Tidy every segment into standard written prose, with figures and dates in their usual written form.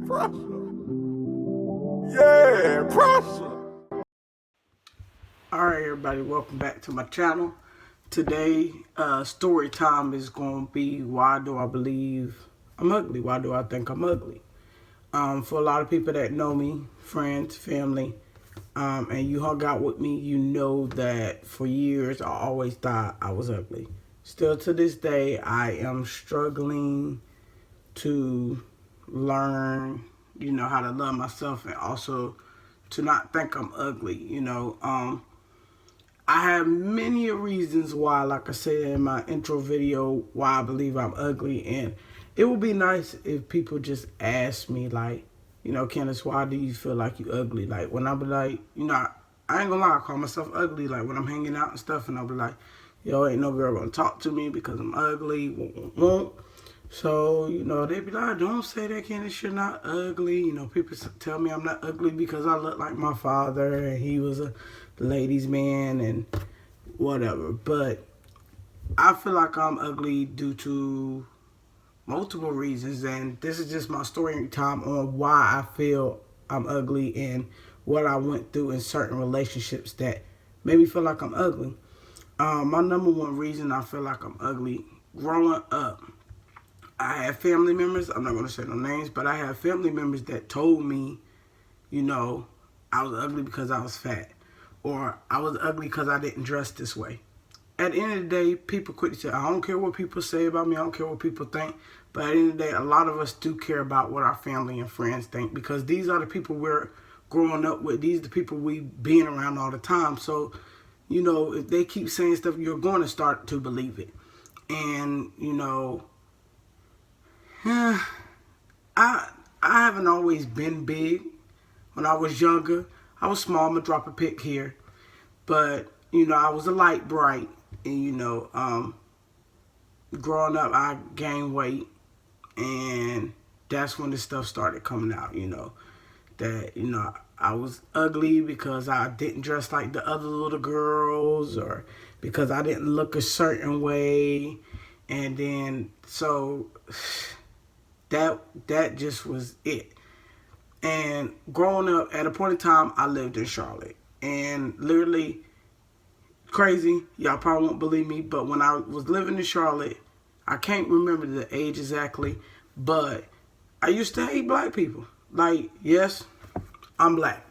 Yeah, pressure. Alright everybody, welcome back to my channel. Today, story time is going to be why do I believe I'm ugly? Why do I think I'm ugly? For a lot of people that know me, friends, family, and you hung out with me, you know that for years I always thought I was ugly. Still to this day, I am struggling to learn, how to love myself and also to not think I'm ugly. I have many reasons why, like I said in my intro video, why I believe I'm ugly. And it would be nice if people just ask me, like, Candace, why do you feel like you ugly? Like, when I be like, I ain't gonna lie, I call myself ugly. Like, when I'm hanging out and stuff, and I'll be like, yo, ain't no girl gonna talk to me because I'm ugly. Won't. So, they be like, don't say that, Candace, you're not ugly. People tell me I'm not ugly because I look like my father and he was a ladies' man and whatever. But I feel like I'm ugly due to multiple reasons, and this is just my story time on why I feel I'm ugly and what I went through in certain relationships that made me feel like I'm ugly. My number one reason I feel like I'm ugly, growing up, I had family members, I'm not going to say no names, but I had family members that told me, I was ugly because I was fat. Or I was ugly because I didn't dress this way. At the end of the day, people quit to say, I don't care what people say about me, I don't care what people think. But at the end of the day, a lot of us do care about what our family and friends think, because these are the people we're growing up with. These are the people we being around all the time. So, if they keep saying stuff, you're going to start to believe it. And, I haven't always been big. When I was younger, I was small. I'm gonna drop a pic here, but I was a light bright, and growing up, I gained weight, and that's when this stuff started coming out. That I was ugly because I didn't dress like the other little girls, or because I didn't look a certain way, and then so that just was it. And growing up, at a point in time, I lived in Charlotte. And literally, crazy, y'all probably won't believe me, but when I was living in Charlotte, I can't remember the age exactly, but I used to hate black people. Like, yes, I'm black.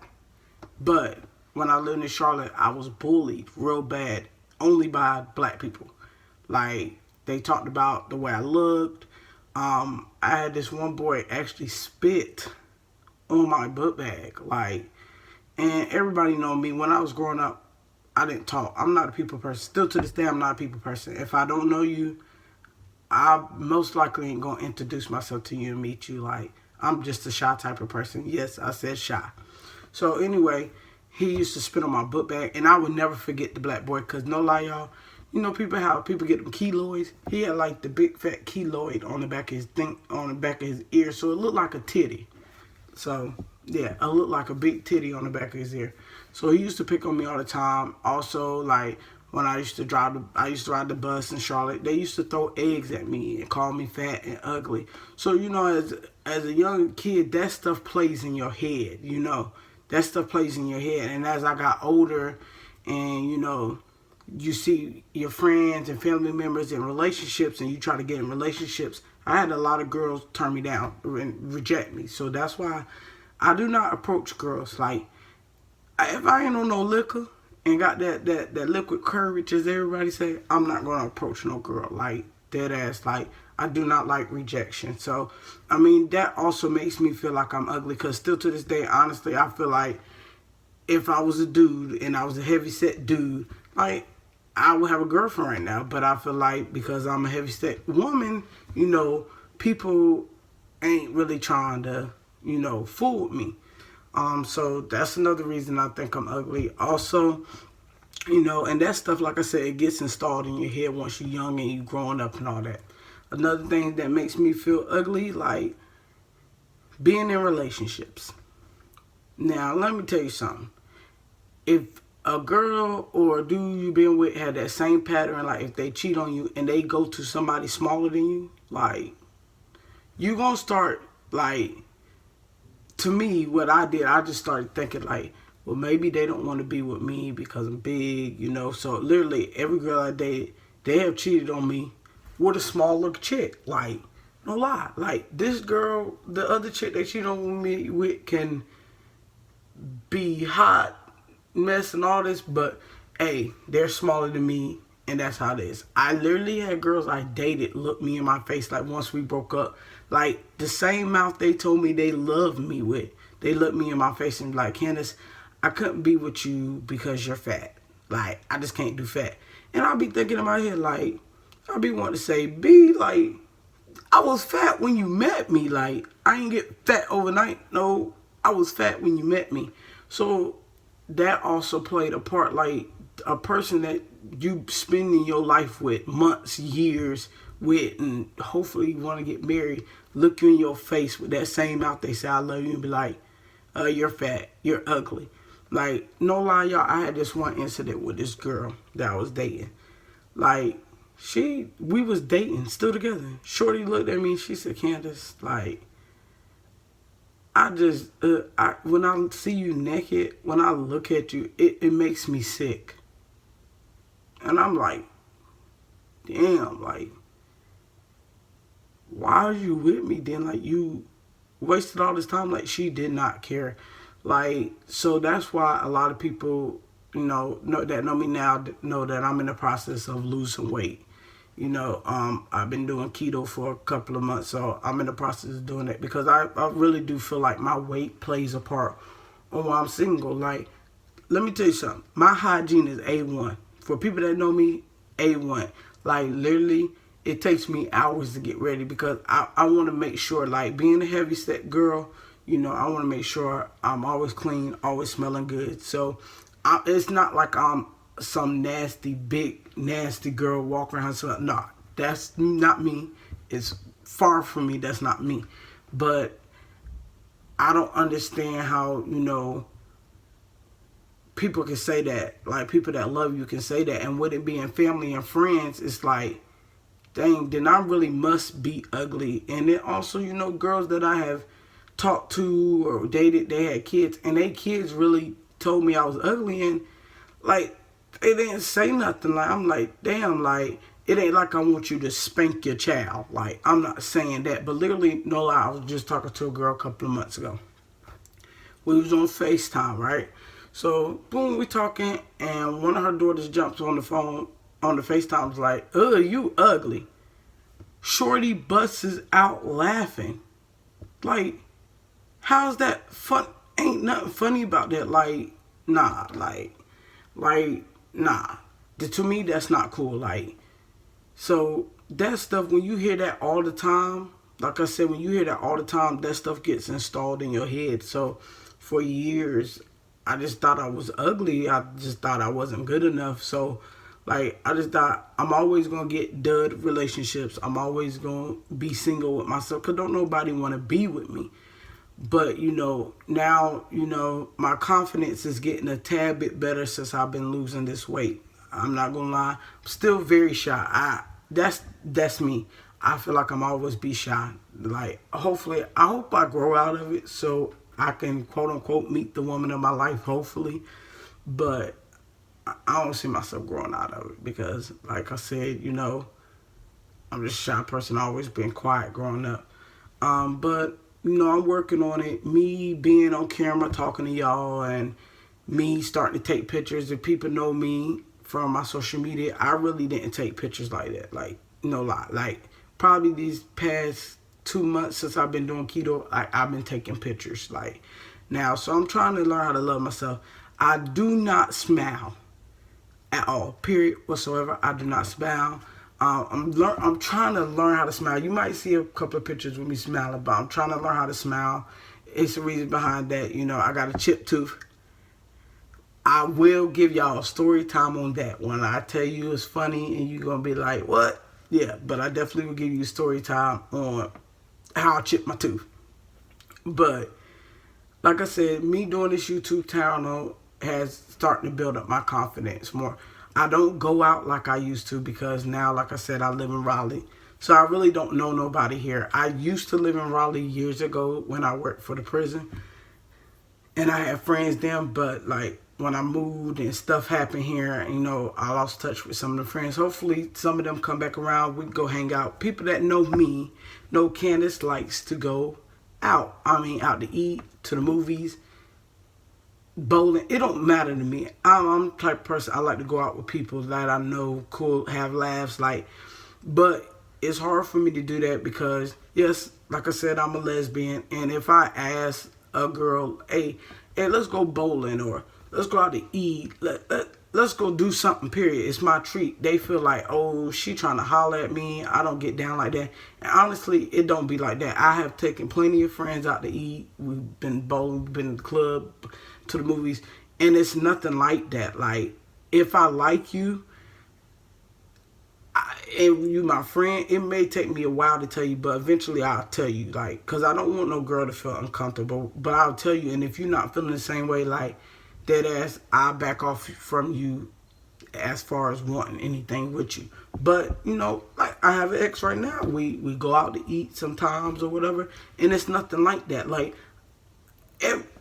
But when I lived in Charlotte, I was bullied real bad, only by black people. Like, they talked about the way I looked. I had this one boy actually spit on my book bag, and everybody know me. When I was growing up, I didn't talk. I'm not a people person. Still to this day, I'm not a people person. If I don't know you, I most likely ain't gonna introduce myself to you and meet you. Like, I'm just a shy type of person. Yes, I said shy. So anyway, he used to spit on my book bag, and I would never forget the black boy, because no lie, y'all, people get them keloids. He had like the big fat keloid on the back of his ear, so it looked like a titty. So, yeah, I looked like a big titty on the back of his ear. So he used to pick on me all the time. Also, like, when I used to ride the bus in Charlotte, they used to throw eggs at me and call me fat and ugly. So, as a young kid, that stuff plays in your head, That stuff plays in your head. And as I got older and, you see your friends and family members in relationships, and you try to get in relationships, I had a lot of girls turn me down and reject me. So that's why I do not approach girls. Like, if I ain't on no liquor and got that liquid courage, as everybody say, I'm not going to approach no girl. Like, dead ass. Like, I do not like rejection. So, I mean, that also makes me feel like I'm ugly, because still to this day, honestly, I feel like if I was a dude and I was a heavy-set dude, like, I would have a girlfriend right now. But I feel like because I'm a heavy-set woman, people ain't really trying to, fool with me. So that's another reason I think I'm ugly. Also, and that stuff, like I said, it gets installed in your head once you're young and you're growing up and all that. Another thing that makes me feel ugly, like being in relationships. Now, let me tell you something. If a girl or a dude you been with had that same pattern, like if they cheat on you and they go to somebody smaller than you, like, you gonna start, like, to me, what I did, I just started thinking like, well, maybe they don't want to be with me because I'm big, you know. So literally, every girl I dated, they have cheated on me with a small little chick. Like, no lie. Like, this girl, the other chick that cheated on me with can be hot, mess, and all this, but hey, they're smaller than me, and that's how it is. I literally had girls I dated look me in my face like once we broke up, like the same mouth they told me they loved me with. They looked me in my face and be like, Candace, I couldn't be with you because you're fat. Like, I just can't do fat. And I'll be thinking in my head, like, I'll be wanting to say, B, like, I was fat when you met me. Like, I ain't get fat overnight. No, I was fat when you met me. So that also played a part. Like, a person that you spending your life with, months, years with, and hopefully you want to get married, look you in your face with that same mouth they say I love you and be like, you're fat, you're ugly. Like, no lie, y'all, I had this one incident with this girl that I was dating. Like, we was dating, still together. Shorty looked at me, she said, Candace, like, when I see you naked, when I look at you, it makes me sick. And I'm like, damn, like, why are you with me then? Like, you wasted all this time. Like, she did not care. Like, so that's why a lot of people, that know me now know that I'm in the process of losing weight. I've been doing keto for a couple of months, so I'm in the process of doing that because I really do feel like my weight plays a part on why I'm single. Like, let me tell you something. My hygiene is A1. For people that know me, A1. Like, literally, it takes me hours to get ready because I want to make sure, like, being a heavy set girl, I want to make sure I'm always clean, always smelling good. So, it's not like I'm some big, nasty girl walking around. So, no, that's not me. It's far from me. That's not me. But I don't understand how, people can say that. Like, people that love you can say that. And with it being family and friends, it's like, dang, then I really must be ugly. And then also, girls that I have talked to or dated, they had kids, and they kids really told me I was ugly, and like, they didn't say nothing. Like, I'm like, damn, like, it ain't like I want you to spank your child. Like, I'm not saying that, but literally, no lie, I was just talking to a girl a couple of months ago. We was on FaceTime, right? So, boom, we talking, and one of her daughters jumps on the phone, on the FaceTime, was like, ugh, you ugly. Shorty busts out laughing. Like, how's that fun? Ain't nothing funny about that. Like, nah, nah. To me, that's not cool. Like, so that stuff, when you hear that all the time, like I said, when you hear that all the time, that stuff gets installed in your head. So for years, I just thought I was ugly. I just thought I wasn't good enough. So, like, I just thought I'm always going to get dud relationships. I'm always going to be single with myself because don't nobody want to be with me. But, now, my confidence is getting a tad bit better since I've been losing this weight. I'm not going to lie. I'm still very shy. That's me. I feel like I'm always be shy. Like, I hope I grow out of it so I can, quote unquote, meet the woman of my life, hopefully. But I don't see myself growing out of it because, like I said, I'm just a shy person. I've always been quiet growing up. But, I'm working on it. Me being on camera talking to y'all and me starting to take pictures. If people know me from my social media, I really didn't take pictures like that. Like, no lie. Like, probably these past 2 months since I've been doing keto, I've been taking pictures. Like, now, so I'm trying to learn how to love myself. I do not smile at all, period, whatsoever. I do not smile. I'm trying to learn how to smile. You might see a couple of pictures with me smiling, but I'm trying to learn how to smile. It's the reason behind that. I got a chipped tooth. I will give y'all a story time on that. When I tell you it's funny and you're going to be like, what? Yeah, but I definitely will give you a story time on how I chipped my tooth. But, like I said, me doing this YouTube channel has started to build up my confidence more. I don't go out like I used to because now, like I said, I live in Raleigh. So I really don't know nobody here. I used to live in Raleigh years ago when I worked for the prison, and I had friends then, but like when I moved and stuff happened here, I lost touch with some of the friends. Hopefully some of them come back around. We can go hang out. People that know me know Candace likes to go out. Out to eat, to the movies, bowling. It don't matter to me. I'm the type of person, I like to go out with people that I know, cool, have laughs, but it's hard for me to do that because, yes, like I said, I'm a lesbian, and if I ask a girl, hey, let's go bowling, or let's go out to eat, let's go do something, period, it's my treat, they feel like, oh, she trying to holler at me. I don't get down like that. And honestly, it don't be like that. I have taken plenty of friends out to eat. We've been bowling, we've been to the club, to the movies, and it's nothing like that. Like, if I like you, and you my friend, it may take me a while to tell you, but eventually I'll tell you, like, because I don't want no girl to feel uncomfortable, but I'll tell you. And if you're not feeling the same way, like, dead ass, I'll back off from you as far as wanting anything with you. But like, I have an ex right now. We go out to eat sometimes or whatever, and it's nothing like that. Like,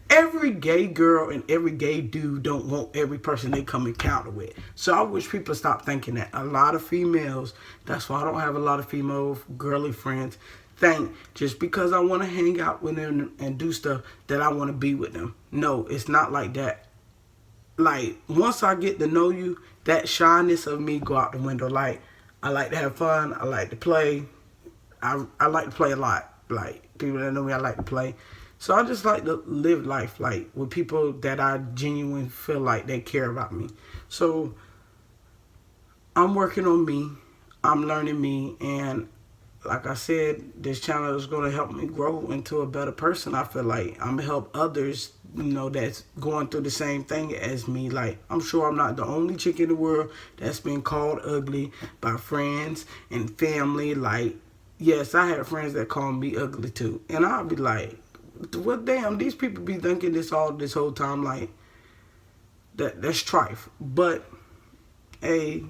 every gay girl and every gay dude don't want every person they come encounter with. So I wish people stop thinking that. A lot of females, that's why I don't have a lot of female girly friends, think just because I want to hang out with them and do stuff that I want to be with them. No, it's not like that. Like, once I get to know you, that shyness of me go out the window. Like, I like to have fun. I like to play. I like to play a lot. Like, people that know me, I like to play. So I just like to live life, like, with people that I genuinely feel like they care about me. So I'm working on me. I'm learning me. And like I said, this channel is going to help me grow into a better person. I feel like I'm going to help others, that's going through the same thing as me. Like, I'm sure I'm not the only chick in the world that's been called ugly by friends and family. Like, yes, I had friends that called me ugly too. And I'll be like, well, damn, these people be thinking this whole time, like, that's trife. But hey,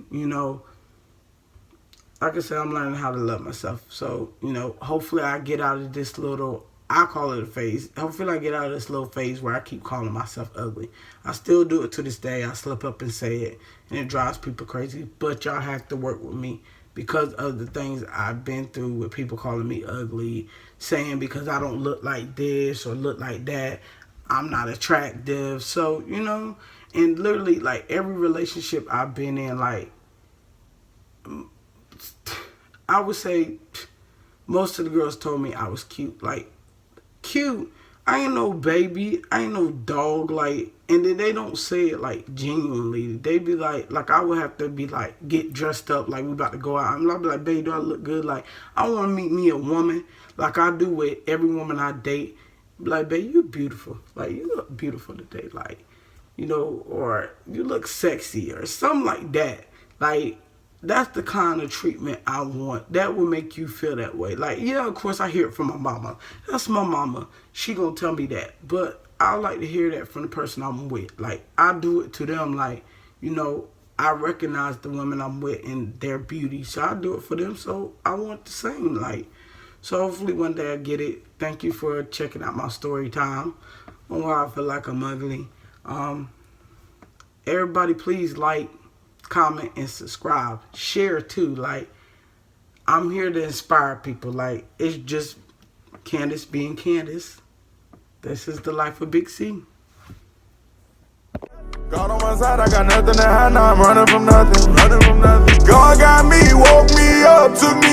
like I said, I'm learning how to love myself. So, hopefully I get out of this little, I call it a phase. Hopefully I get out of this little phase where I keep calling myself ugly. I still do it to this day. I slip up and say it, and it drives people crazy. But y'all have to work with me because of the things I've been through with people calling me ugly, saying because I don't look like this or look like that, I'm not attractive. So, and literally, like, every relationship I've been in, like, I would say most of the girls told me I was cute. Like, cute. I ain't no baby. I ain't no dog. Like, and then they don't say it, like, genuinely. They be like I would have to be like, get dressed up like we about to go out. And I'll be like, babe, do I look good? Like, I want to meet me a woman like I do with every woman I date. Be like, babe, you beautiful. Like, you look beautiful today. Like, or you look sexy or something like that. Like, that's the kind of treatment I want. That will make you feel that way. Like, yeah, of course, I hear it from my mama. That's my mama. She gonna tell me that. But I like to hear that from the person I'm with. Like, I do it to them. Like, I recognize the women I'm with and their beauty. So I do it for them. So I want the same. Like, so hopefully one day I get it. Thank you for checking out my story time on why I feel like I'm ugly. Everybody, please like, comment, and subscribe. Share too. Like, I'm here to inspire people. Like, it's just Candace being Candace. This is the life of Big C. God on my side, I got nothing to hide. Now I'm running from nothing. God got me, woke me up, took me